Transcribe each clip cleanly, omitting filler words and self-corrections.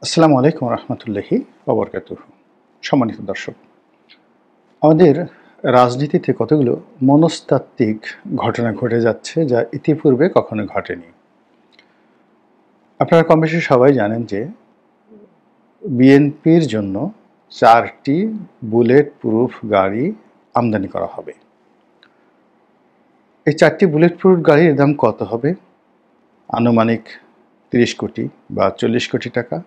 আসসালামু আলাইকুম রহমতুল্লাহি ওবরকাতুহু। সম্মানিত দর্শক, আমাদের রাজনীতিতে কতগুলো মনস্তাত্ত্বিক ঘটনা ঘটে যাচ্ছে যা ইতিপূর্বে কখনো ঘটেনি। আপনারা কমবেশি সবাই জানেন যে বিএনপির জন্য 4টি বুলেট প্রুফ গাড়ি আমদানি করা হবে। এই 4টি বুলেট প্রুফ গাড়ির দাম কত হবে? আনুমানিক 30 কোটি বা 40 কোটি টাকা।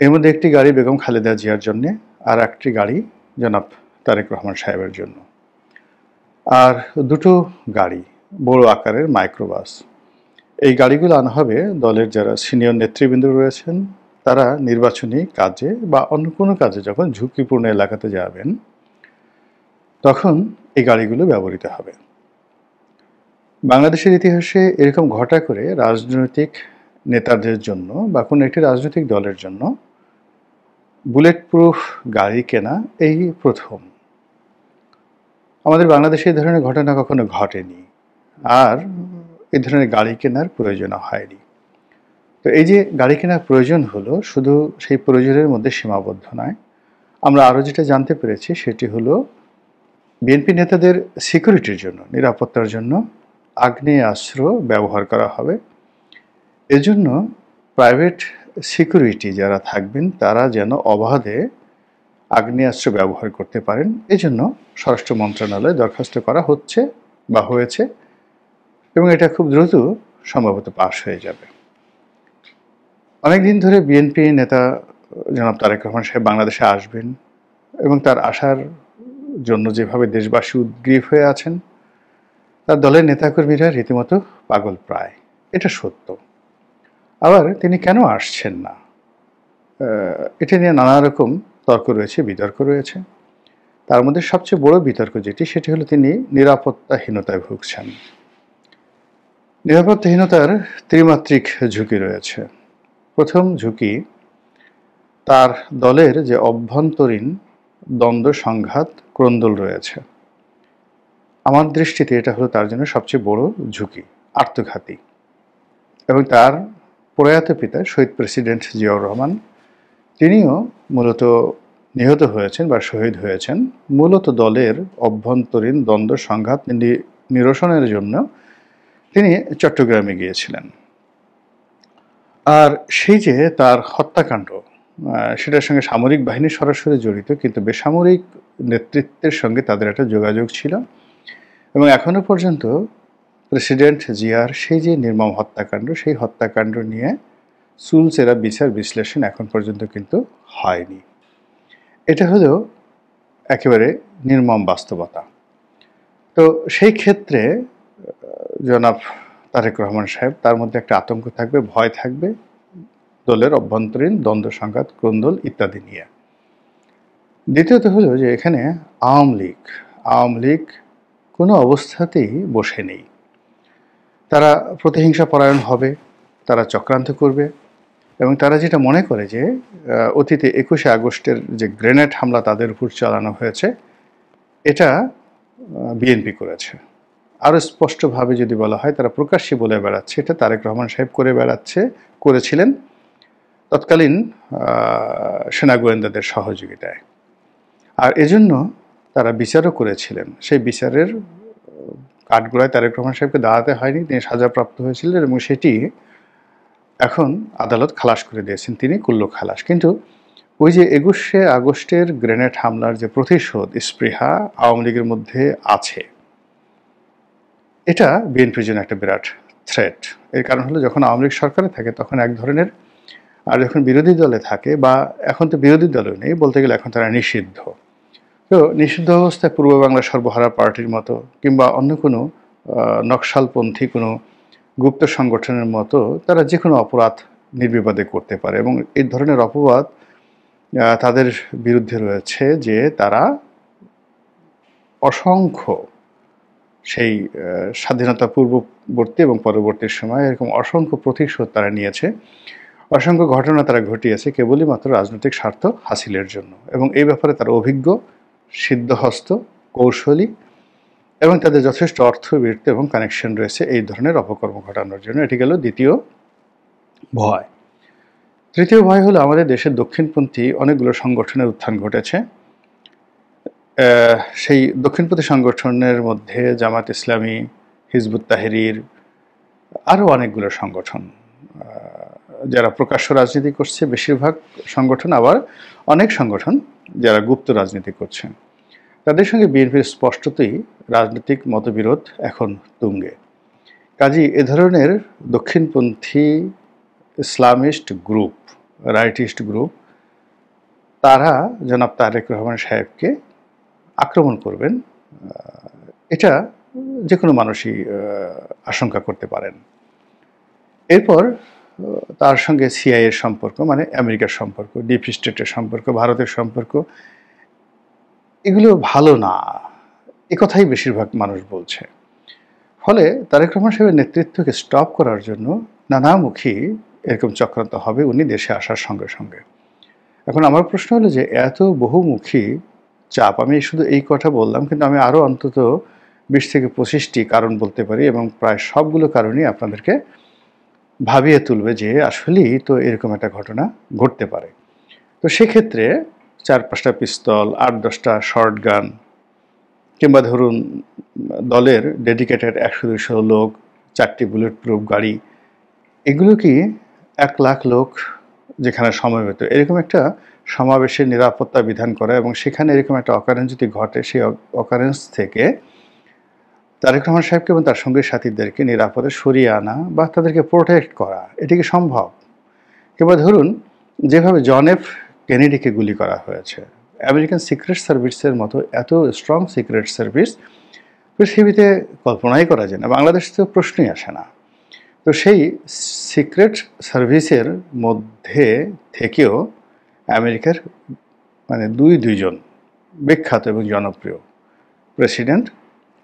এর মধ্যে একটি গাড়ি বেগম খালেদা জিয়ার জন্যে, আর একটি গাড়ি জনাব তারেক রহমান সাহেবের জন্য। আর দুটো গাড়ি বড় আকারের মাইক্রোবাস। এই গাড়িগুলো আনা হবে দলের যারা সিনিয়র নেতৃবৃন্দ রয়েছেন, তারা নির্বাচনী কাজে বা অন্য কোনো কাজে যখন ঝুঁকিপূর্ণ এলাকাতে যাবেন, তখন এই গাড়িগুলো ব্যবহৃত হবে। বাংলাদেশের ইতিহাসে এরকম ঘটা করে রাজনৈতিক নেতাদের জন্য বা কোনো একটি রাজনৈতিক দলের জন্য বুলেট প্রুফ গাড়ি কেনা এই প্রথম। আমাদের বাংলাদেশে এই ধরনের ঘটনা কখনো ঘটেনি, আর এই ধরনের গাড়ি কেনার প্রয়োজন হয়নি। তো এই যে গাড়ি কেনার প্রয়োজন হলো, শুধু সেই প্রয়োজনের মধ্যে সীমাবদ্ধ নয়। আমরা আরও যেটা জানতে পেরেছি সেটি হলো বিএনপি নেতাদের সিকিউরিটির জন্য, নিরাপত্তার জন্য আগ্নেয়াস্ত্র ব্যবহার করা হবে। এজন্য প্রাইভেট সিকিউরিটি যারা থাকবেন তারা যেন অবাধে আগ্নেয়াস্ত্র ব্যবহার করতে পারেন, এজন্য স্বরাষ্ট্র মন্ত্রণালয়ে দরখাস্ত করা হচ্ছে বা হয়েছে, এবং এটা খুব দ্রুত সম্ভবত পাশ হয়ে যাবে। অনেকদিন ধরে বিএনপি নেতা জনাব তারেক রহমান সাহেব বাংলাদেশে আসবেন এবং তার আসার জন্য যেভাবে দেশবাসী উদ্গ্রীব হয়ে আছেন, তার দলের নেতাকর্মীরা রীতিমতো পাগল প্রায়। এটা সত্য। আবার তিনি কেন আসছেন না, এটা নিয়ে নানা রকম তর্ক রয়েছে, বিতর্ক রয়েছে। তার মধ্যে সবচেয়ে বড় বিতর্ক যেটি, সেটি হলো তিনি নিরাপত্তাহীনতায় ভুগছেন। নিরাপত্তাহীনতার ত্রিমাত্রিক ঝুঁকি রয়েছে। প্রথম ঝুঁকি, তার দলের যে অভ্যন্তরীণ দ্বন্দ্ব সংঘাত ক্রন্দল রয়েছে। আমার দৃষ্টিতে এটা হলো তার জন্য সবচেয়ে বড় ঝুঁকি, আত্মঘাতী। এবং তার প্রয়াত পিতা শহীদ প্রেসিডেন্ট জিয়াউর রহমান, তিনিও মূলত নিহত হয়েছেন বা শহীদ হয়েছেন মূলত দলের অভ্যন্তরীণ দ্বন্দ্ব সংঘাত নিরসনের জন্য তিনি চট্টগ্রামে গিয়েছিলেন। আর সেই যে তার হত্যাকাণ্ড, সেটার সঙ্গে সামরিক বাহিনী সরাসরি জড়িত, কিন্তু বেসামরিক নেতৃত্বের সঙ্গে তাদের একটা যোগাযোগ ছিল। এবং এখনো পর্যন্ত প্রেসিডেন্ট জিয়ার সেই যে নির্মম হত্যাকাণ্ড, সেই হত্যাকাণ্ড নিয়ে চুলচেরা বিচার বিশ্লেষণ এখন পর্যন্ত কিন্তু হয়নি। এটা হলো একেবারে নির্মম বাস্তবতা। তো সেই ক্ষেত্রে জনাব তারেক রহমান সাহেব, তার মধ্যে একটা আতঙ্ক থাকবে, ভয় থাকবে দলের অভ্যন্তরীণ দ্বন্দ্ব সংঘাত ক্রন্দল ইত্যাদি নিয়ে। দ্বিতীয়ত হলো যে এখানে আওয়ামী লীগ কোনো অবস্থাতেই বসে নেই। তারা প্রতিহিংসা পরায়ণ হবে, তারা চক্রান্ত করবে, এবং তারা যেটা মনে করে যে অতীতে 21শে আগস্টের যে গ্রেনেড হামলা তাদের উপর চালানো হয়েছে, এটা বিএনপি করেছে। আরও স্পষ্টভাবে যদি বলা হয়, তারা প্রকাশ্যে বলে বেড়াচ্ছে এটা তারেক রহমান সাহেব করেছিলেন তৎকালীন সেনা গোয়েন্দাদের সহযোগিতায়। আর এজন্য তারা বিচারও করেছিলেন। সেই বিচারের কাঠগড়ায় তারেক রহমান সাহেবকে দাঁড়াতে হয়নি, তিনি সাজাপ্রাপ্ত হয়েছিলেন, এবং সেটি এখন আদালত খালাস করে দিয়েছেন, তিনি কুল্লো খালাস। কিন্তু ওই যে 21শে আগস্টের গ্রেনেড হামলার যে প্রতিশোধ স্পৃহা আওয়ামী লীগের মধ্যে আছে, এটা বিএনপির জন্য একটা বিরাট থ্রেট। এর কারণ হলো যখন আওয়ামী লীগ সরকারে থাকে তখন এক ধরনের, আর যখন বিরোধী দলে থাকে, বা এখন তো বিরোধী দলও নেই বলতে গেলে, এখন তারা নিষিদ্ধ। তো নিষিদ্ধ অবস্থায় পূর্ব বাংলা সর্বহারা পার্টির মতো কিংবা অন্য কোনো নকশালপন্থী কোনো গুপ্ত সংগঠনের মতো তারা যে কোনো অপরাধ নির্বিবাদে করতে পারে, এবং এই ধরনের অপবাদ তাদের বিরুদ্ধে রয়েছে যে তারা অসংখ্য সেই স্বাধীনতা পূর্ববর্তী এবং পরবর্তী সময় এরকম অসংখ্য প্রতিশোধ তারা নিয়েছে, অসংখ্য ঘটনা তারা ঘটিয়েছে কেবলই মাত্র রাজনৈতিক স্বার্থ হাসিলের জন্য। এবং এই ব্যাপারে তারা অভিজ্ঞ, সিদ্ধহস্ত, কৌশলী, এবং তাদের যথেষ্ট অর্থবৃত্তি এবং কানেকশন রয়েছে এই ধরনের অপকর্ম ঘটানোর জন্য। এটি গেল দ্বিতীয় ভয়। তৃতীয় ভয় হলো আমাদের দেশের দক্ষিণপন্থী অনেকগুলো সংগঠনের উত্থান ঘটেছে। সেই দক্ষিণপন্থী সংগঠনের মধ্যে জামাত ইসলামী, হিজবুত তাহরির, আরও অনেকগুলো সংগঠন যারা প্রকাশ্য রাজনীতি করছে, বেশিরভাগ সংগঠন, আবার অনেক সংগঠন যারা গুপ্ত রাজনীতি করছে। তাদের সঙ্গে বিএনপির স্পষ্টতই রাজনৈতিক মতবিরোধ এখন তুঙ্গে। কাজেই এ ধরনের দক্ষিণপন্থী ইসলামিস্ট গ্রুপ, রাইটিস্ট গ্রুপ, তারা জনাব তারেক রহমান সাহেবকে আক্রমণ করবেন, এটা যে কোনো মানুষই আশঙ্কা করতে পারেন। এরপর তার সঙ্গে সিআইএর সম্পর্ক, মানে আমেরিকার সম্পর্ক, ডিপ স্টেটের সম্পর্ক, ভারতের সম্পর্ক, এগুলো ভালো না, এ কথাই বেশিরভাগ মানুষ বলছে। ফলে তারেক রহমান সাহেবের নেতৃত্বকে স্টপ করার জন্য নানামুখী এরকম চক্রান্ত হবে উনি দেশে আসার সঙ্গে সঙ্গে। এখন আমার প্রশ্ন হলো যে এত বহুমুখী চাপ, আমি শুধু এই কথা বললাম, কিন্তু আমি আরও অন্তত 20 থেকে 25টি কারণ বলতে পারি, এবং প্রায় সবগুলো কারণই আপনাদেরকে ভাবিয়ে তুলবে যে আসলেই তো এরকম একটা ঘটনা ঘটতে পারে। তো সেক্ষেত্রে 4-5টা পিস্তল, 8-10টা শর্ট গান, কিংবা ধরুন দলের ডেডিকেটেড 100-200 লোক, 4টি বুলেট প্রুফ গাড়ি, এগুলো কি 1 লাখ লোক যেখানে সমবেত, এরকম একটা সমাবেশের নিরাপত্তা বিধান করা, এবং সেখানে এরকম একটা অকারেন্স যদি ঘটে, সেই অকারেন্স থেকে তারেক রহমান সাহেবকে এবং তার সঙ্গী সাথীদেরকে নিরাপদে সরিয়ে আনা বা তাদেরকে প্রোটেক্ট করা, এটি কি সম্ভব? কিংবা ধরুন যেভাবে জন এফ কেনেডিকে গুলি করা হয়েছে, আমেরিকান সিক্রেট সার্ভিসের মতো এত স্ট্রং সিক্রেট সার্ভিস পৃথিবীতে কল্পনাই করা যায় না, বাংলাদেশ তো প্রশ্নই আসে না। তো সেই সিক্রেট সার্ভিসের মধ্যে থেকেও আমেরিকার মানে দুইজন বিখ্যাত এবং জনপ্রিয় প্রেসিডেন্ট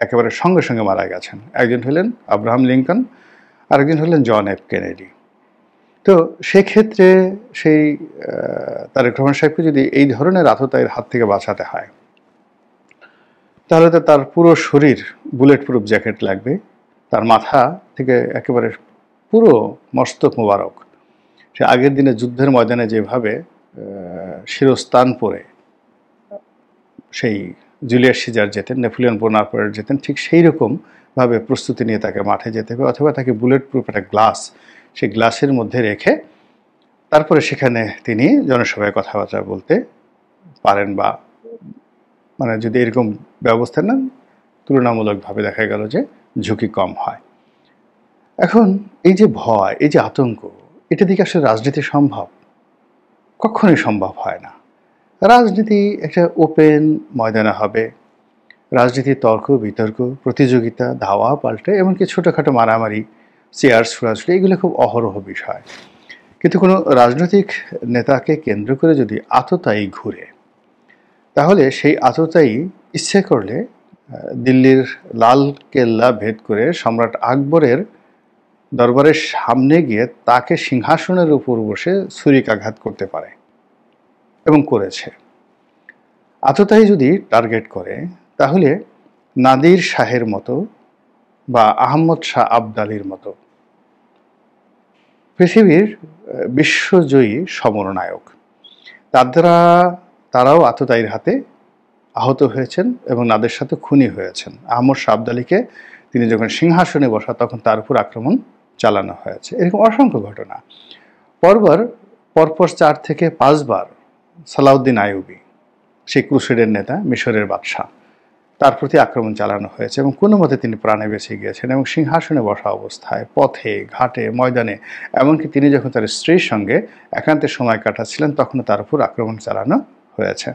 একেবারে সঙ্গে সঙ্গে মারা গেছেন। একজন হলেন আব্রাহাম লিঙ্কন, আরেকজন হলেন জন এফ কেনেডি। তো সেক্ষেত্রে সেই তারেক রহমান সাহেবকে যদি এই ধরনের আততায়ীর হাত থেকে বাঁচাতে হয়, তাহলে তো তার পুরো শরীর বুলেট প্রুফ জ্যাকেট লাগবে, তার মাথা থেকে একেবারে পুরো মস্তক মোবারক সে আগের দিনে যুদ্ধের ময়দানে যেভাবে শিরস্তান পরে সেই জুলিয়াস সিজার যেতেন, নেপোলিয়ন বোনাপার্ট যেতেন, ঠিক সেই রকমভাবে প্রস্তুতি নিয়ে তাকে মাঠে যেতে হবে, অথবা তাকে বুলেট প্রুফ একটা গ্লাস, সেই গ্লাসের মধ্যে রেখে তারপরে সেখানে তিনি জনসভায় কথাবার্তা বলতে পারেন, বা মানে যদি এরকম ব্যবস্থা নেন, তুলনামূলকভাবে দেখা গেল যে ঝুঁকি কম হয়। এখন এই যে ভয়, এই যে আতঙ্ক, এটা দিকে আসলে রাজনীতি সম্ভব? কখনোই সম্ভব হয় না। রাজনীতি একটা ওপেন ময়দানে হবে, রাজনীতি তর্ক বিতর্ক, প্রতিযোগিতা, ধাওয়া পাল্টে, এমনকি ছোটোখাটো মারামারি, চেয়ার ছোড়াছুড়ি, এগুলো খুব অহরহ বিষয়। কিন্তু কোনো রাজনৈতিক নেতাকে কেন্দ্র করে যদি আততায়ী ঘুরে, তাহলে সেই আততায়ী ইচ্ছে করলে দিল্লির লাল কেল্লা ভেদ করে সম্রাট আকবরের দরবারের সামনে গিয়ে তাকে সিংহাসনের উপর বসে ছুরিকাঘাত করতে পারে, এবং করেছে। আততায়ী যদি টার্গেট করে, তাহলে নাদির শাহের মতো বা আহমদ শাহ আবদালির মতো পৃথিবীর বিশ্বজয়ী সমরনায়ক, তারাও আততায়ীর হাতে আহত হয়েছেন এবং নাদের সাথে খুনি হয়েছেন। আহমদ শাহ আবদালিকে তিনি যখন সিংহাসনে বসা, তখন তার উপর আক্রমণ চালানো হয়েছে। এরকম অসংখ্য ঘটনা। পরপর 4 থেকে 5 বার সালাউদ্দিন আইয়ুবী, সেই ক্রুসেডের নেতা, মিশরের বাদশাহ, তার প্রতি আক্রমণ চালানো হয়েছে, এবং কোনো মতে তিনি প্রাণে বেঁচে গিয়েছেন, এবং সিংহাসনে বসা অবস্থায় পথে ঘাটে ময়দানে, এমনকি তিনি যখন তার স্ত্রীর সঙ্গে একান্তে সময় কাটাচ্ছিলেন, তখনও তার উপর আক্রমণ চালানো হয়েছে।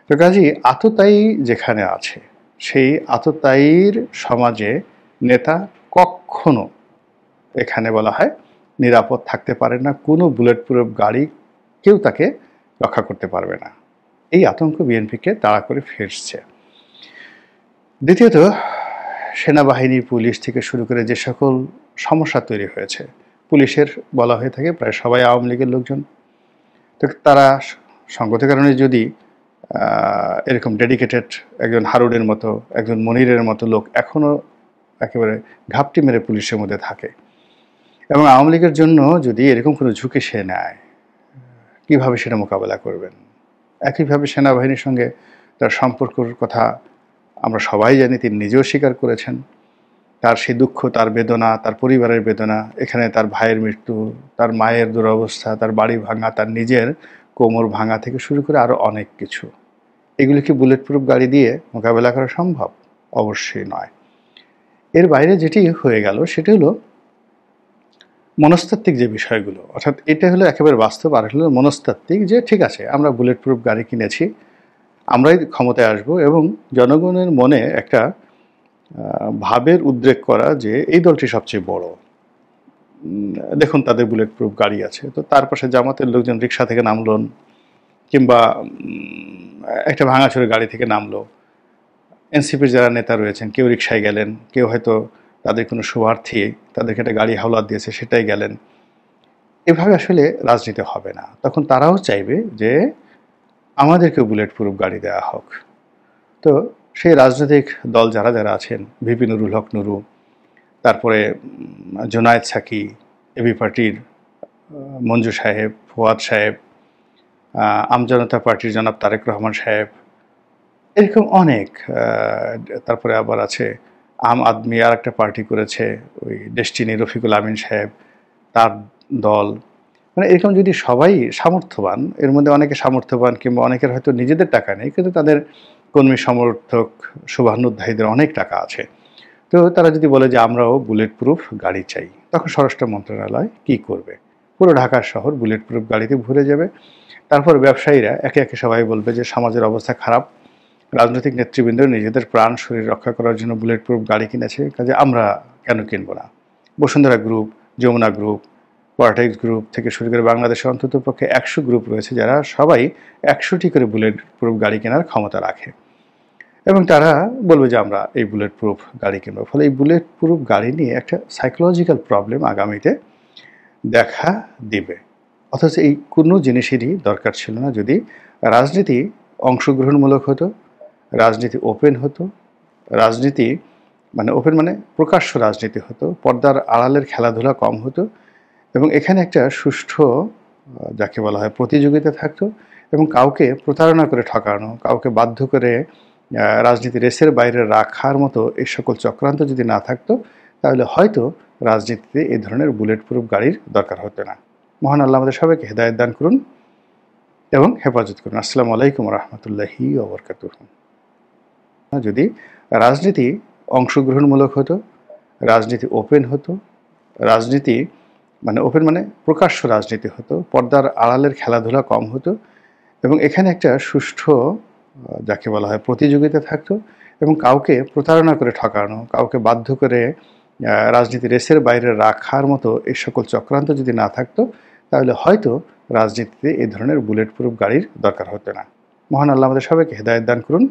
তো কাজেই আততায়ী যেখানে আছে, সেই আততায়ীর সমাজে নেতা কখনো, এখানে বলা হয়, নিরাপদ থাকতে পারে না। কোনো বুলেট প্রুফ গাড়ি কেউ তাকে রক্ষা করতে পারবে না। এই আতঙ্ক বিএনপিকে তাড়া করে ফিরছে। দ্বিতীয়ত, সেনাবাহিনী, পুলিশ থেকে শুরু করে যে সকল সমস্যা তৈরি হয়েছে, পুলিশের বলা হয়ে থাকে প্রায় সবাই আওয়ামী লীগের লোকজন। তো তারা সঙ্গত কারণে যদি এরকম ডেডিকেটেড একজন হারুনের মতো, একজন মনিরের মতো লোক এখনও একেবারে ঘাপটি মেরে পুলিশের মধ্যে থাকে, এবং আওয়ামী লীগের জন্য যদি এরকম কোনো ঝুঁকি সে নেয়, কিভাবে সেটা মোকাবেলা করবেন। একইভাবে সেনাবাহিনীর সঙ্গে তার সম্পর্কর কথা আমরা সবাই জানি, তিনি নিজেও স্বীকার করেছেন। তার সেই দুঃখ, তার বেদনা, তার পরিবারের বেদনা, এখানে তার ভাইয়ের মৃত্যু, তার মায়ের দুরবস্থা, তার বাড়ি ভাঙা, তার নিজের কোমর ভাঙা থেকে শুরু করে আরও অনেক কিছু। এগুলো কি বুলেট প্রুফ গাড়ি দিয়ে মোকাবেলা করা সম্ভব? অবশ্যই নয়। এর বাইরে যেটি হয়ে গেল সেটি হলো মনস্তাত্ত্বিক যে বিষয়গুলো, অর্থাৎ এটা হলো একেবারে বাস্তব, আর হলো মনস্তাত্ত্বিক, যে ঠিক আছে আমরা বুলেট প্রুফ গাড়ি কিনেছি, আমরাই ক্ষমতায় আসব, এবং জনগণের মনে একটা ভাবের উদ্রেক করা যে এই দলটি সবচেয়ে বড়, দেখুন তাদের বুলেট প্রুফ গাড়ি আছে। তো তার পাশে জামাতের লোকজন রিক্সা থেকে নামলেন, কিংবা একটা ভাঙাচোরা গাড়ি থেকে নামলো। এনসিপির যারা নেতা রয়েছেন কেউ রিক্সায় গেলেন, কেউ হয়তো তাদের কোনো শুভার্থী তাদেরকে একটা গাড়ি হাওলাত দিয়েছে সেটাই গেলেন। এভাবে আসলে রাজনীতি হবে না। তখন তারাও চাইবে যে আমাদেরকে বুলেট প্রুফ গাড়ি দেওয়া হোক। তো সেই রাজনৈতিক দল যারা যারা আছেন, ভিপি নুরুল হক নুরু, তারপরে জোনায়েদ সাকি, এবি পার্টির মঞ্জু সাহেব, ফুয়াদ সাহেব, আমজনতা পার্টির জনাব তারেক রহমান সাহেব, এরকম অনেক, তারপরে আবার আছে আম আদমি আর একটা পার্টি করেছে, ওই ডেস্টিনি রফিকুল আমিন সাহেব, তার দল, মানে এরকম যদি সবাই সামর্থ্যবান, এর মধ্যে অনেকে সামর্থ্যবান কিংবা অনেকের হয়তো নিজেদের টাকা নেই, কিন্তু তাদের কর্মী সমর্থক শুভানুধ্যায়ীদের অনেক টাকা আছে, তো তারা যদি বলে যে আমরাও বুলেট প্রুফ গাড়ি চাই, তখন স্বরাষ্ট্র মন্ত্রণালয় কি করবে? পুরো ঢাকা শহর বুলেট প্রুফ গাড়িতে ভরে যাবে। তারপর ব্যবসায়ীরা একে একে সবাই বলবে যে সমাজের অবস্থা খারাপ, রাজনৈতিক নেতৃবৃন্দ নিজেদের প্রাণ শরীর রক্ষা করার জন্য বুলেট প্রুফ গাড়ি কিনেছে, কাজে আমরা কেন কিনবো না? বসুন্ধরা গ্রুপ, যমুনা গ্রুপ, কোয়ার্টেক্স গ্রুপ থেকে শুরু করে বাংলাদেশে অন্তত পক্ষে 100 গ্রুপ রয়েছে যারা সবাই 100টি করে বুলেট প্রুফ গাড়ি কেনার ক্ষমতা রাখে, এবং তারা বলবে যে আমরা এই বুলেট প্রুফ গাড়ি কিনবো। ফলে এই বুলেট প্রুফ গাড়ি নিয়ে একটা সাইকোলজিক্যাল প্রবলেম আগামীতে দেখা দিবে। অথচ এই কোনো জিনিসেরই দরকার ছিল না যদি রাজনীতি অংশগ্রহণমূলক হতো, রাজনীতি ওপেন হতো, রাজনীতি মানে ওপেন মানে প্রকাশ্য রাজনীতি হতো, পর্দার আড়ালের খেলাধুলা কম হতো, এবং এখানে একটা সুষ্ঠু যাকে বলা হয় প্রতিযোগিতা থাকতো, এবং কাউকে প্রতারণা করে ঠকানো, কাউকে বাধ্য করে রাজনীতি রেসের বাইরে রাখার মতো এই সকল চক্রান্ত যদি না থাকতো, তাহলে হয়তো রাজনীতিতে এই ধরনের বুলেট প্রুফ গাড়ির দরকার হতো না। মহান আল্লাহ আমাদের সবাইকে হেদায়েত দান করুন এবং হেফাজত করুন। আসসালামু আলাইকুম রহমতুল্লাহি ওয়া বারাকাতুহু। যদি রাজনীতি অংশগ্রহণমূলক হতো, রাজনীতি ওপেন হতো, রাজনীতি মানে ওপেন মানে প্রকাশ্য রাজনীতি হতো, পর্দার আড়ালের খেলাধুলা কম হতো, এবং এখানে একটা সুষ্ঠু যাকে বলা হয় প্রতিযোগিতা থাকতো, এবং কাউকে প্রতারণা করে ঠকানো, কাউকে বাধ্য করে রাজনীতি রেসের বাইরে রাখার মতো এই সকল চক্রান্ত যদি না থাকতো, তাহলে হয়তো রাজনীতিতে এই ধরনের বুলেট প্রুফ গাড়ির দরকার হতো না। মহান আল্লাহ আমাদের সবাইকে হেদায়েত দান করুন